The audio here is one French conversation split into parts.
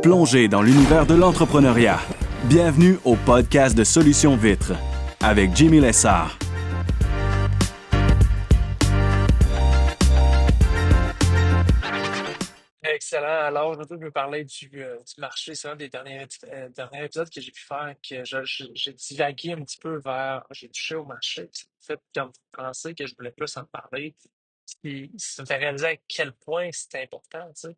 Plongez dans l'univers de l'entrepreneuriat. Bienvenue au podcast de Solutions Vitres avec Jimmy Lessard. Excellent. Alors, aujourd'hui, je veux parler du marché. C'est un des derniers épisodes que j'ai pu faire, que j'ai divagué un petit peu vers, j'ai touché au marché, puis ça m'a fait comme penser que je voulais plus en parler. Puis ça me fait réaliser à quel point c'est important, tu sais.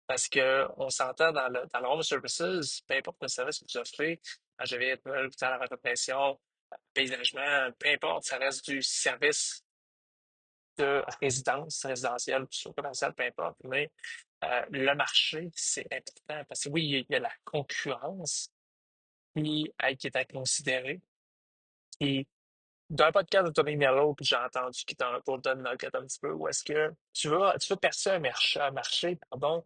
Parce que on s'entend dans le home services, peu importe le service que vous offrez, je vais être à la rénovation, paysagement, peu importe, ça reste du service de résidence résidentielle, ou commerciale, peu importe, mais le marché, c'est important parce que oui, il y a la concurrence qui est à considérer. Et d'un podcast de Tommy Mello, puis j'ai entendu qui est un golden nugget un petit peu, où est-ce que tu veux percer un marché, pardon,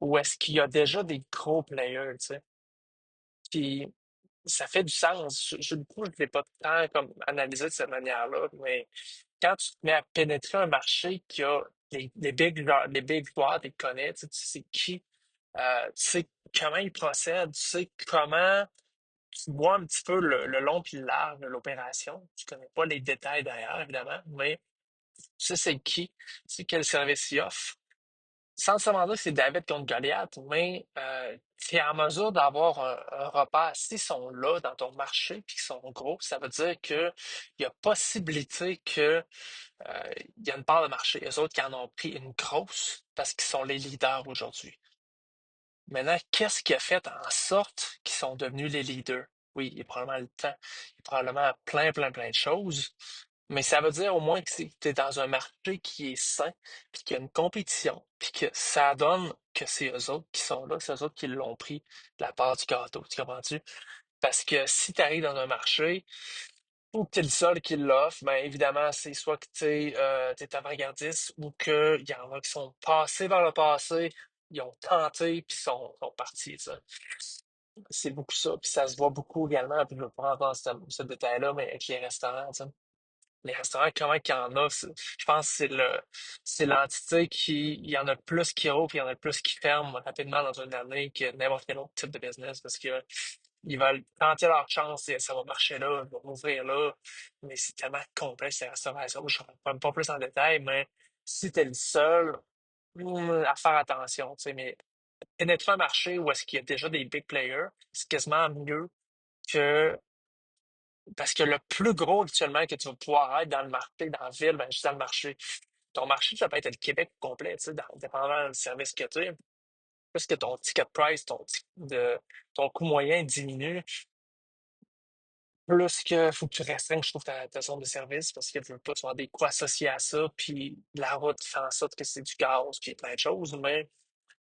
où est-ce qu'il y a déjà des gros players, tu sais. Puis ça fait du sens. Du coup, je ne l'ai pas tant comme analysé de cette manière-là, mais quand tu te mets à pénétrer un marché qui a les big joueurs, tu les connais, tu sais qui, tu sais comment ils procèdent, tu sais comment tu vois un petit peu le long puis le large de l'opération. Tu connais pas les détails derrière, évidemment, mais tu sais c'est qui, tu sais quel service ils offrent. Sans nécessairement dire que c'est David contre Goliath, mais tu es en mesure d'avoir un repas. S'ils sont là dans ton marché puis qu'ils sont gros, ça veut dire qu'il y a possibilité que il y a une part de marché. Eux autres qui en ont pris une grosse parce qu'ils sont les leaders aujourd'hui. Maintenant, qu'est-ce qui a fait en sorte qu'ils sont devenus les leaders? Oui, il y a probablement le temps, il y a probablement plein de choses, mais ça veut dire au moins que tu es dans un marché qui est sain, puis qu'il y a une compétition, puis que ça donne que c'est eux autres qui sont là, c'est eux autres qui l'ont pris de la part du gâteau, tu comprends-tu? Parce que si tu arrives dans un marché, ou que tu es le seul qui l'offre, ben évidemment, c'est soit que t'es avant-gardiste ou qu'il y en a qui sont passés vers le passé, ils ont tenté puis sont partis, ça. C'est beaucoup ça, puis ça se voit beaucoup également, puis je ne veux pas rentrer dans ce détail-là, mais avec les restaurants, tu sais. Les restaurants, comment qu'il y en a? Je pense que c'est l'entité il y en a le plus qui ouvre, puis il y en a le plus qui ferme rapidement dans une année que n'importe quel autre type de business parce que ils veulent tenter leur chance et ça va marcher là, ils vont ouvrir là. Mais c'est tellement complexe, la restauration. Je ne rentre pas plus en détail, mais si t'es le seul, à faire attention, tu sais, mais pénétrer un marché où est-ce qu'il y a déjà des big players, c'est quasiment mieux que parce que le plus gros actuellement que tu vas pouvoir être dans le marché, dans la ville, ben, juste dans le marché. Ton marché, ça peut être le Québec complet, tu sais, dépendant du service que tu as. Plus que ton ticket price, ton coût moyen diminue, plus que faut que tu restreignes, je trouve, ta zone de service parce que tu veux pas tu vas avoir des coûts associés à ça, puis la route fait en sorte que c'est du gaz, puis plein de choses, mais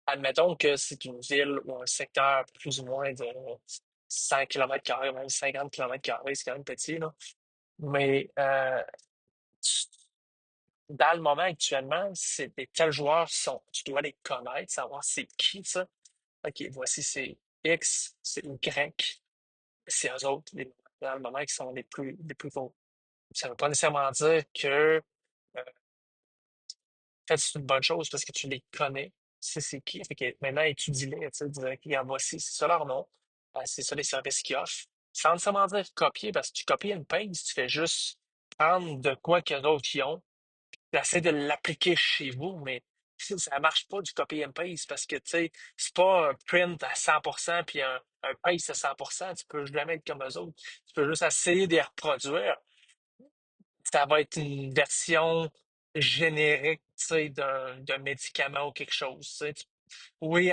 admettons que c'est une ville ou un secteur plus ou moins de 100 km², même 50 km², c'est quand même petit, là. Mais tu- dans le moment actuellement, c'est quels joueurs sont. Tu dois les connaître, savoir c'est qui ça. OK, voici c'est X, c'est Y, c'est eux autres, dans le moment qui sont les plus gros. Ça ne veut pas nécessairement dire que en fait, c'est une bonne chose parce que tu les connais. Tu sais c'est qui. Fait que maintenant, étudie-les, tu sais, dire, OK, en voici, c'est ça leur nom. C'est ça les services qu'ils offrent. Sans nécessairement dire copier, parce que tu copies une page, tu fais juste prendre de quoi que d'autres y ont, j'essaie de l'appliquer chez vous, mais ça marche pas du copy and paste parce que, tu sais, c'est pas un print à 100% puis un paste à 100%. Tu peux jamais être comme eux autres. Tu peux juste essayer de les reproduire. Ça va être une version générique, tu sais, d'un médicament ou quelque chose. Tu sais. Oui,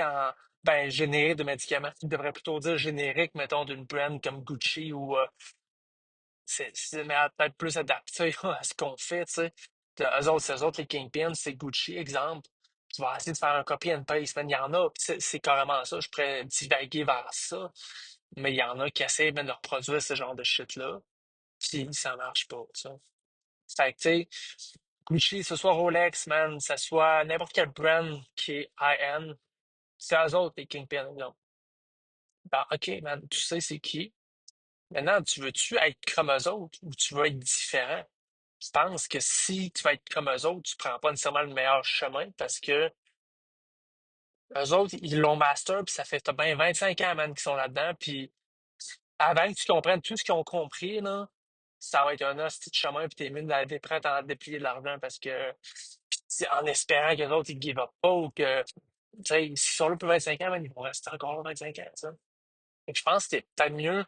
générique de médicaments. Tu devrais plutôt dire générique, mettons, d'une brand comme Gucci ou mais peut-être plus adapté à ce qu'on fait, tu sais. Eux autres, les Kingpins, c'est Gucci, exemple. Tu vas essayer de faire un copy and paste, mais il y en a, puis c'est carrément ça. Je pourrais divaguer vers ça, mais il y en a qui essaient même de reproduire ce genre de shit-là, puis ça marche pas, ça. Fait que, tu sais, Gucci, ce soit Rolex, man, ce soit n'importe quel brand qui est high-end, c'est eux autres, les Kingpins, exemple. Ben, OK, man, tu sais c'est qui. Maintenant, tu veux-tu être comme eux autres ou tu veux être différent? Je pense que si tu vas être comme eux autres, tu prends pas nécessairement le meilleur chemin parce que Eux autres, ils l'ont master, puis ça fait t'as bien 25 ans, man, qu'ils sont là-dedans, puis avant que tu comprennes tout ce qu'ils ont compris, là, ça va être un hostie de chemin, puis t'es mieux d'aller prêt à déplier de l'argent parce que, en espérant que les autres, ils give up pas ou que, tu sais, s'ils sont là pour 25 ans, man, ils vont rester encore là 25 ans, ça. Fait que je pense que c'est peut-être mieux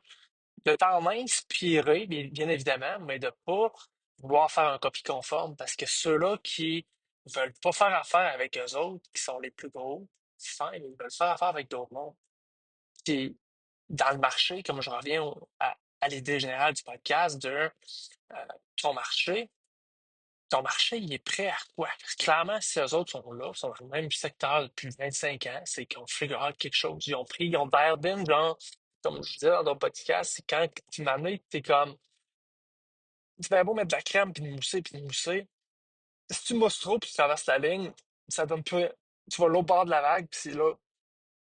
de t'en inspirer, bien évidemment, mais de pas vouloir faire un copie conforme parce que ceux-là qui veulent pas faire affaire avec eux autres, qui sont les plus gros, fine, ils veulent faire affaire avec d'autres mondes. Puis, dans le marché, comme je reviens à l'idée générale du podcast, euh, ton marché, ton marché, il est prêt à quoi? Parce que clairement, si eux autres sont là, sont dans le même secteur depuis 25 ans, c'est qu'ils ont figure out quelque chose. Ils ont dialed in, genre, comme je disais dans ton podcast, c'est quand tu m'as amené, t'es comme, tu bien beau mettre de la crème, puis de mousser. Si tu mousses trop, puis tu traverses la ligne, ça donne pas, tu vas l'autre bord de la vague, puis c'est là,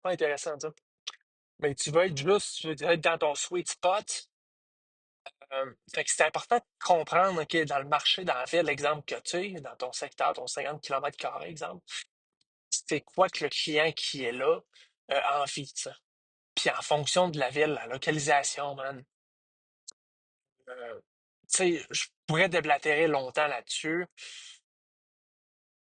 pas intéressant, ça. Mais tu veux être dans ton sweet spot. Fait que c'est important de comprendre, OK, dans le marché, dans la ville, l'exemple que tu as, dans ton secteur, ton 50 km², exemple, c'est quoi que le client qui est là a envie de ça. Puis en fonction de la ville, la localisation, man, tu sais, je pourrais déblatérer longtemps là-dessus.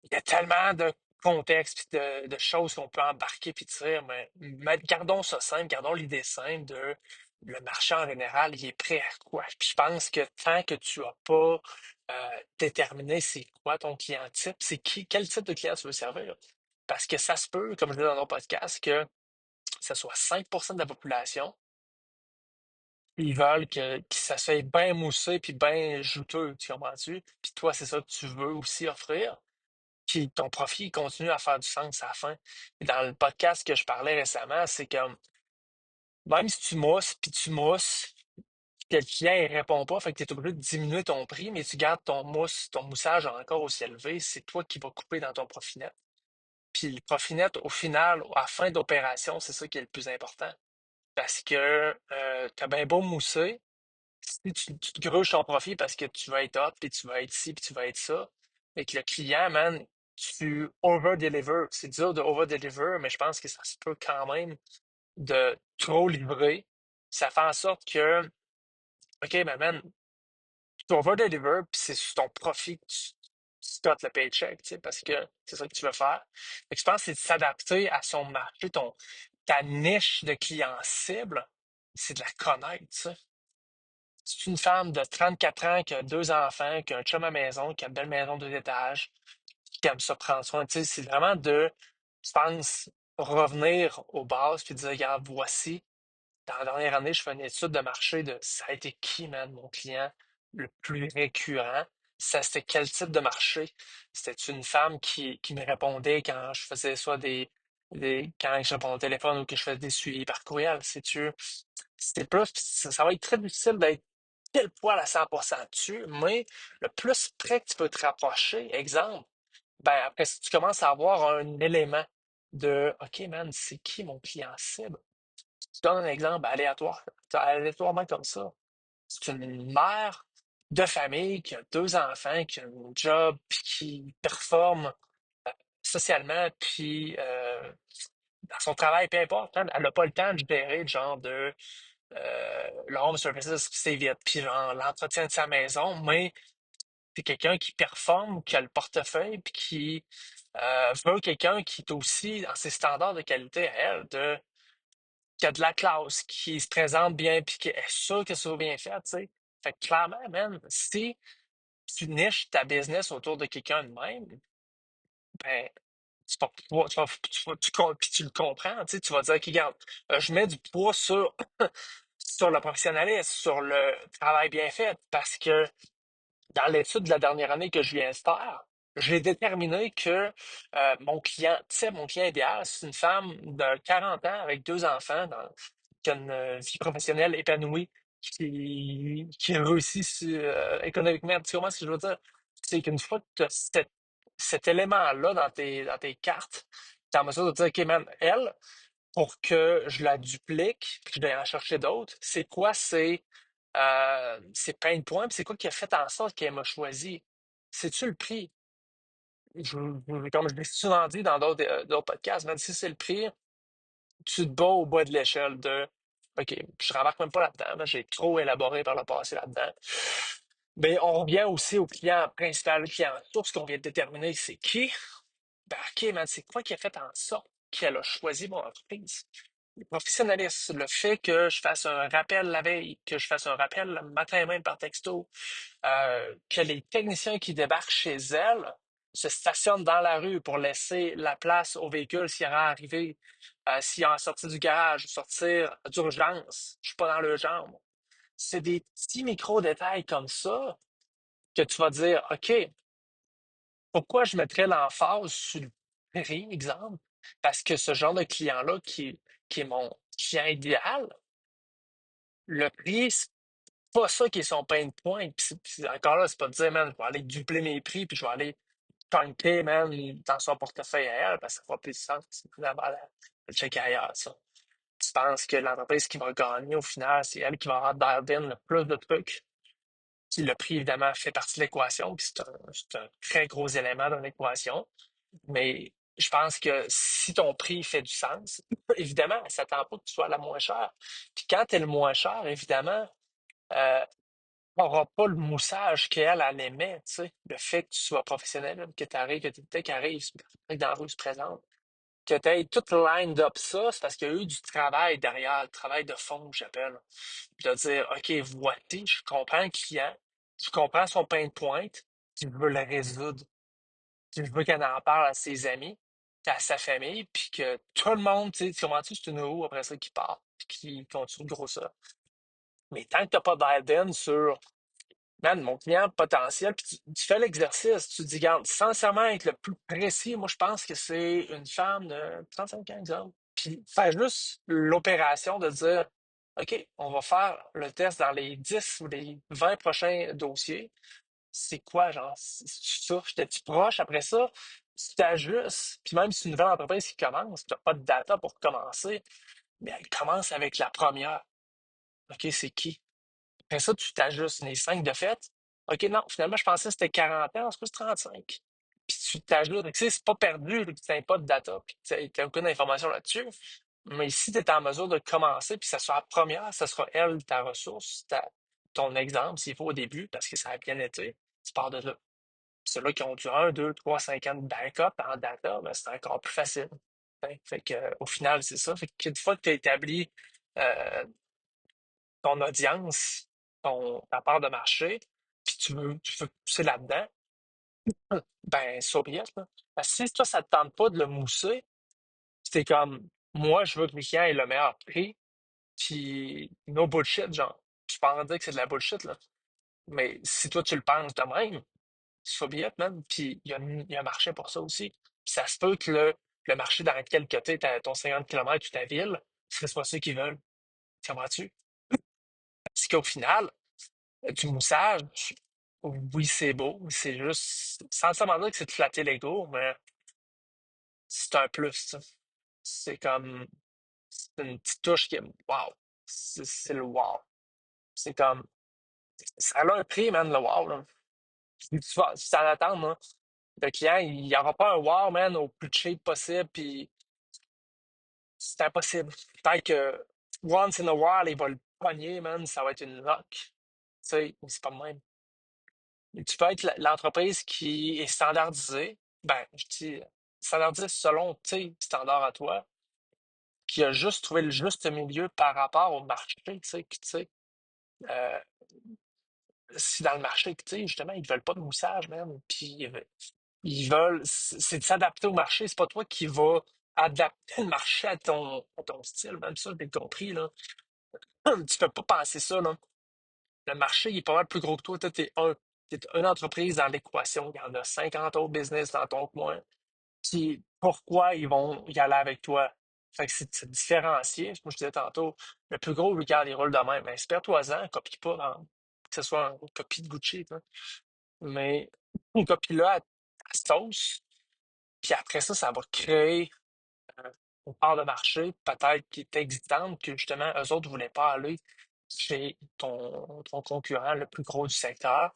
Il y a tellement de contextes puis de choses qu'on peut embarquer puis dire, mais gardons ça simple, gardons l'idée simple de le marché en général, il est prêt à quoi? Puis je pense que tant que tu as pas déterminé c'est quoi ton client type, c'est qui, quel type de client tu veux servir. Parce que ça se peut, comme je dis dans mon podcast, que ce soit 5% de la population, ils veulent que ça soit bien moussé puis bien juteux, tu comprends-tu? Puis toi, c'est ça que tu veux aussi offrir. Puis ton profit il continue à faire du sens à la fin. Et dans le podcast que je parlais récemment, c'est comme même si tu mousses, que le client ne répond pas, fait que tu es obligé de diminuer ton prix, mais tu gardes ton moussage encore aussi élevé, c'est toi qui vas couper dans ton profit net. Puis le profit net, au final, à la fin d'opération, c'est ça qui est le plus important. Parce que tu as bien beau mousser, si tu te gruges ton profit parce que tu vas être hot, puis tu vas être ci, puis tu vas être ça, et que le client, man, tu over-deliver. C'est dur de over-deliver, mais je pense que ça se peut quand même de trop livrer. Ça fait en sorte que, OK, ben, man, tu over-deliver, puis c'est sur ton profit que tu cotes le paycheck, tu sais, parce que c'est ça que tu veux faire. Fait que je pense que c'est de s'adapter à son marché, ta niche de client cible, c'est de la connaître, tu sais. C'est une femme de 34 ans qui a deux enfants, qui a un chum à la maison, qui a une belle maison de étages, qui aime ça prendre soin. Tu sais, c'est vraiment je pense, revenir aux bases puis dire, regarde, voici, dans la dernière année, je fais une étude de marché de ça a été qui, man, mon client le plus récurrent? Ça, c'était quel type de marché? C'était une femme qui me répondait quand je faisais soit quand je répondais au téléphone ou que je faisais des suivis par courriel. C'était plus, ça va être très difficile d'être pile poil à 100% dessus, mais le plus près que tu peux te rapprocher, exemple, ben après, si tu commences à avoir un élément de OK, man, c'est qui mon client cible? Je te donne un exemple aléatoirement comme ça. C'est une mère de famille qui a deux enfants, qui a un job, puis qui performe socialement, puis dans son travail, peu importe, hein, elle n'a pas le temps de gérer le genre de le home services, puis c'est vite, puis genre l'entretien de sa maison, mais c'est quelqu'un qui performe, qui a le portefeuille, puis qui veut quelqu'un qui est aussi dans ses standards de qualité à elle, qui a de la classe, qui se présente bien, puis qui est sûr que ça va bien faire, tu sais. Fait que clairement, man, si tu niches ta business autour de quelqu'un de même, ben, tu vas pouvoir- puis tu le comprends, tu sais, tu vas dire, OK, regarde, je mets du poids sur le professionnalisme, sur le travail bien fait, parce que dans l'étude de la dernière année que je viens de faire, j'ai déterminé que mon client idéal, c'est une femme de 40 ans avec deux enfants, qui a une vie professionnelle épanouie, qui réussit économiquement. Tu comprends ce que je veux dire? C'est qu'une fois que tu as cet élément-là dans tes cartes, tu es en mesure de dire, OK, man, elle, pour que je la duplique, puis que je vais en chercher d'autres, c'est quoi ses pain points, puis c'est quoi qui a fait en sorte qu'elle m'a choisi? C'est-tu le prix? comme je l'ai souvent dit dans d'autres podcasts, même si c'est le prix, tu te bats au bas de l'échelle de OK, je rembarque même pas là-dedans, j'ai trop élaboré par le passé là-dedans. Mais on revient aussi au client principal, le client source qu'on vient de déterminer, c'est qui? Ben, OK, man, c'est quoi qui a fait en sorte qu'elle a choisi mon entreprise? Le professionnalisme, le fait que je fasse un rappel la veille, que je fasse un rappel le matin même par texto, que les techniciens qui débarquent chez elle se stationnent dans la rue pour laisser la place au véhicule s'il y aura arrivé, s'il y a en sortie du garage ou sortir d'urgence. Je suis pas dans le genre. C'est des petits micro-détails comme ça que tu vas dire, OK, pourquoi je mettrais l'emphase sur le prix, exemple? Parce que ce genre de client-là, qui est mon client idéal, le prix, c'est pas ça qui est son pain de point. Puis encore là, c'est pas de dire, man, je vais aller doubler mes prix, puis je vais aller tanker, man, dans son portefeuille à elle, parce que ça fera plus de sens. C'est plus la balle à le checker ailleurs, ça. Tu penses que l'entreprise qui va gagner, au final, c'est elle qui va avoir dialed in le plus de trucs. Puis le prix, évidemment, fait partie de l'équation, puis c'est un très gros élément dans l'équation. Mais je pense que si ton prix fait du sens, évidemment, ça ne s'attend pas que tu sois la moins chère. Puis quand tu es le moins cher, évidemment, euh, tu n'auras pas le moussage qu'elle, elle aimait, tu sais. Le fait que tu sois professionnel, que tu arrives, que tu qui arrive, que dans la rue se présente, que tu aies tout lined up ça, c'est parce qu'il y a eu du travail derrière, le travail de fond, j'appelle. Puis de dire, OK, voici, je comprends le client, je comprends son pain de pointe, je veux le résoudre. Je veux qu'elle en parle à ses amis, à sa famille, puis que tout le monde, tu sais, comment tu c'est une roue après ça qui part, puis qui continue de grossir. Mais tant que t'as pas d'IDN sur, man, mon client potentiel, puis tu fais l'exercice, tu te dis, regarde, sincèrement, être le plus précis, moi, je pense que c'est une femme de 35 ans, exemple. Puis faire juste l'opération de dire, OK, on va faire le test dans les 10 ou les 20 prochains dossiers. C'est quoi, genre, c'est ça? J'étais-tu proche après ça? Tu t'ajustes, puis même si c'est une nouvelle entreprise qui commence, tu n'as pas de data pour commencer, mais elle commence avec la première. OK, c'est qui? Après ça, tu t'ajustes les 5 de fait. OK, non, finalement, je pensais que c'était 40 ans, c'est plus 35. Puis tu t'ajoutes, tu sais, c'est pas perdu, là, que tu n'as pas de data, puis tu n'as aucune information là-dessus. Mais si tu es en mesure de commencer, puis que ça soit la première, ça sera elle, ta ressource, ton exemple, s'il faut au début, parce que ça a bien été, tu pars de là. Ceux-là qui ont du 1, 2, 3, 5 ans de backup en data, ben, c'est encore plus facile. Hein. Fait que, au final, c'est ça. Fait qu'une fois que tu as établi euh, ton audience, ta part de marché, puis tu veux pousser là-dedans, ben, so be it, là. Parce que si toi, ça te tente pas de le mousser, c'est comme, moi, je veux que mes clients aient le meilleur prix, puis no bullshit, genre. Je peux en dire que c'est de la bullshit, là. Mais si toi, tu le penses de même, so be it, man. Puis il y a un marché pour ça aussi. Puis ça se peut que le marché dans lequel que t'es, ton 50 kilomètres ou ta ville, c'est pas ceux qui veulent. Tu comprends-tu? Parce qu'au final, du moussage, oui, c'est beau, c'est juste, sans nécessairement dire que c'est de flatter l'ego, mais c'est un plus, ça. C'est comme, c'est une petite touche qui est, wow. C'est le wow. C'est comme, ça a un prix, man, le wow, là. Si t'en attends, là, le client, il n'y aura pas un wow, man, au plus cheap possible, puis c'est impossible. Tant que once in a while, il va le pogner, man, ça va être une knock. Tu sais, mais c'est pas le même. Et tu peux être l'entreprise qui est standardisée, ben, je dis standardisée selon tes standards à toi, qui a juste trouvé le juste milieu par rapport au marché, tu sais, euh, si dans le marché, tu sais, justement, ils veulent pas de moussage, même, puis ils veulent, c'est de s'adapter au marché, c'est pas toi qui vas adapter le marché à ton style, même ça, j'ai compris, là. Tu peux pas penser ça, là. Le marché, il est pas mal plus gros que toi. Toi, t'es une entreprise dans l'équation. Il y en a 50 autres business dans ton coin. Puis pourquoi ils vont y aller avec toi? Fait que c'est de se différencier. Moi, je disais tantôt, le plus gros, regarde, il roule de même. Inspire-toi-en, copie pas, que ce soit une copie de Gucci, là. Mais une copie là à sauce. Puis après ça, ça va créer une part de marché, peut-être qui est existante, que justement, eux autres ne voulaient pas aller chez ton concurrent le plus gros du secteur.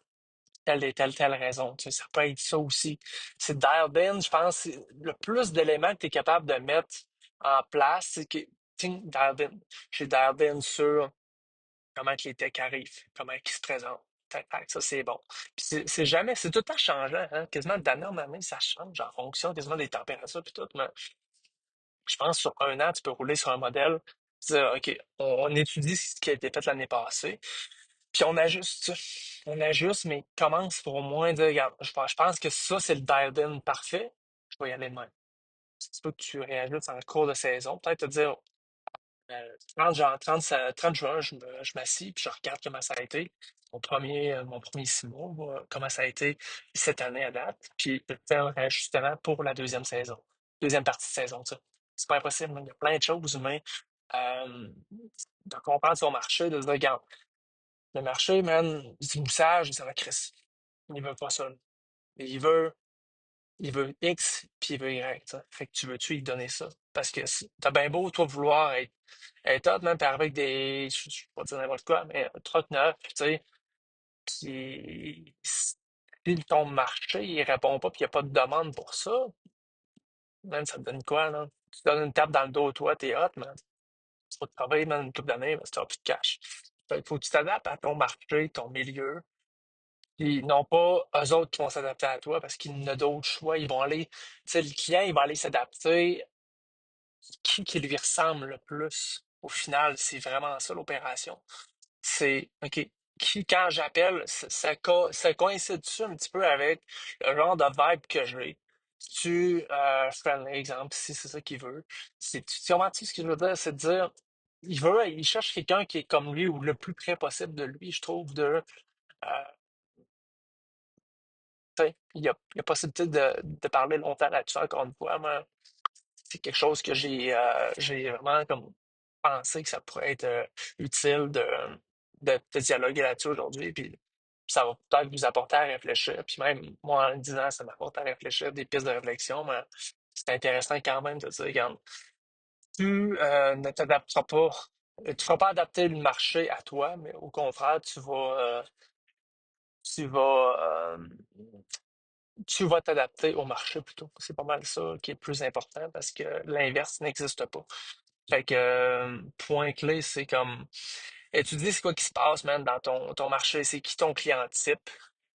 telle et telle raison. Tu sais, ça peut être ça aussi. C'est dialed in, je pense, c'est le plus d'éléments que tu es capable de mettre en place, c'est que, tiens, dialed in. J'ai dialed in sur comment que les techs arrivent, comment ils se présentent. Tac, tac, ça c'est bon. Puis c'est jamais, c'est tout le temps changeant, hein? Quasiment d'année en année, ça change en fonction quasiment des températures puis tout. Mais je pense que sur un an, tu peux rouler sur un modèle, dire, OK, on étudie ce qui a été fait l'année passée, puis on ajuste ça. On ajuste, mais commence pour au moins dire, regarde, je pense que ça, c'est le dialed-in parfait, je vais y aller de même. C'est pas que tu réajustes en cours de saison. Peut-être te dire, 30 juin, je m'assis puis je regarde comment ça a été. Mon premier 6 mois, comment ça a été cette année à date. Puis je fais un ajustement pour la deuxième saison. Deuxième partie de saison, ça. C'est pas impossible, hein. Il y a plein de choses, mais euh, de comprendre son marché, de se dire, regarde, le marché, man, du moussage, il s'en va Chris. Il veut pas ça. Il veut X, puis il veut Y, tu sais. Fait que tu veux-tu lui donner ça? Parce que t'as bien beau, toi, vouloir être hot, même, puis avec je vais pas dire n'importe quoi, mais un truc neuf, tu sais, puis si ton marché, il répond pas, puis il n'y a pas de demande pour ça, même, ça te donne quoi, là? Tu te donnes une tape dans le dos, toi, t'es hot, man. Tu vas travailler dans une couple d'années, mais tu n'auras plus de cash. Fait qu'il faut que tu t'adaptes à ton marché, ton milieu, puis non pas eux autres qui vont s'adapter à toi parce qu'ils n'ont d'autres choix. Ils vont aller, tu sais, le client, il va aller s'adapter qui lui ressemble le plus. Au final, c'est vraiment ça l'opération. C'est, OK, quand j'appelle, ça coïncide-tu un petit peu avec le genre de vibe que j'ai? Si tu friendly, exemple, si c'est ça qu'il veut. Tu comprends-tu ce que je veux dire? C'est de dire, il cherche quelqu'un qui est comme lui ou le plus près possible de lui, je trouve, il y a possibilité de parler longtemps là-dessus, encore une fois, mais c'est quelque chose que j'ai vraiment comme pensé que ça pourrait être utile de dialoguer là-dessus aujourd'hui. Puis ça va peut-être vous apporter à réfléchir. Puis même moi, en le disant, ça m'apporte à réfléchir des pistes de réflexion, mais c'est intéressant quand même de dire, regarde, tu ne t'adapteras pas, tu ne feras pas adapter le marché à toi, mais au contraire, tu vas t'adapter au marché plutôt. C'est pas mal ça qui est le plus important parce que l'inverse n'existe pas. Fait que, point clé, c'est comme étudier c'est quoi qui se passe, man, dans ton marché, c'est qui ton client type.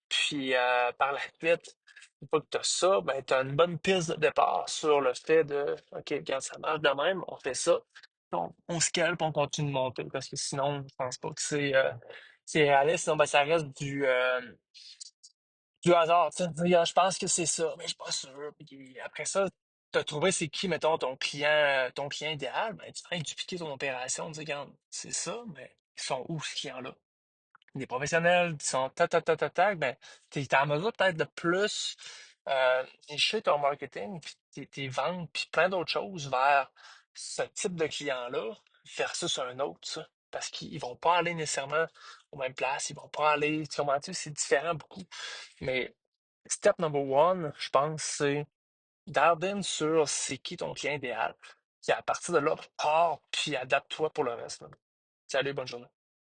Puis par la suite, une fois que tu as ça, ben, tu as une bonne piste de départ sur le fait de OK, regarde, ça marche de même, on fait ça. On scale puis on continue de monter parce que sinon, je pense pas que c'est réaliste. Sinon, ben, ça reste du hasard, tu sais. Je pense que c'est ça, mais je suis pas sûr. Puis après ça, tu as trouvé c'est qui, mettons, ton client idéal, ben, tu vas dupliquer ton opération, tu dis, regarde, c'est ça, mais ils sont où, ce client-là? Des professionnels qui sont tac, tac, tac, tac, tac, ben, t'es en mesure peut-être de plus nicher ton marketing, puis tes ventes, puis plein d'autres choses vers ce type de client-là versus un autre, ça. Parce qu'ils vont pas aller nécessairement aux mêmes places, ils vont pas aller, tu comprends-tu, c'est différent beaucoup. Mais step number one, je pense, c'est d'arden sur c'est qui ton client idéal. Puis à partir de là, pars, puis adapte-toi pour le reste, là. Salut, bonne journée.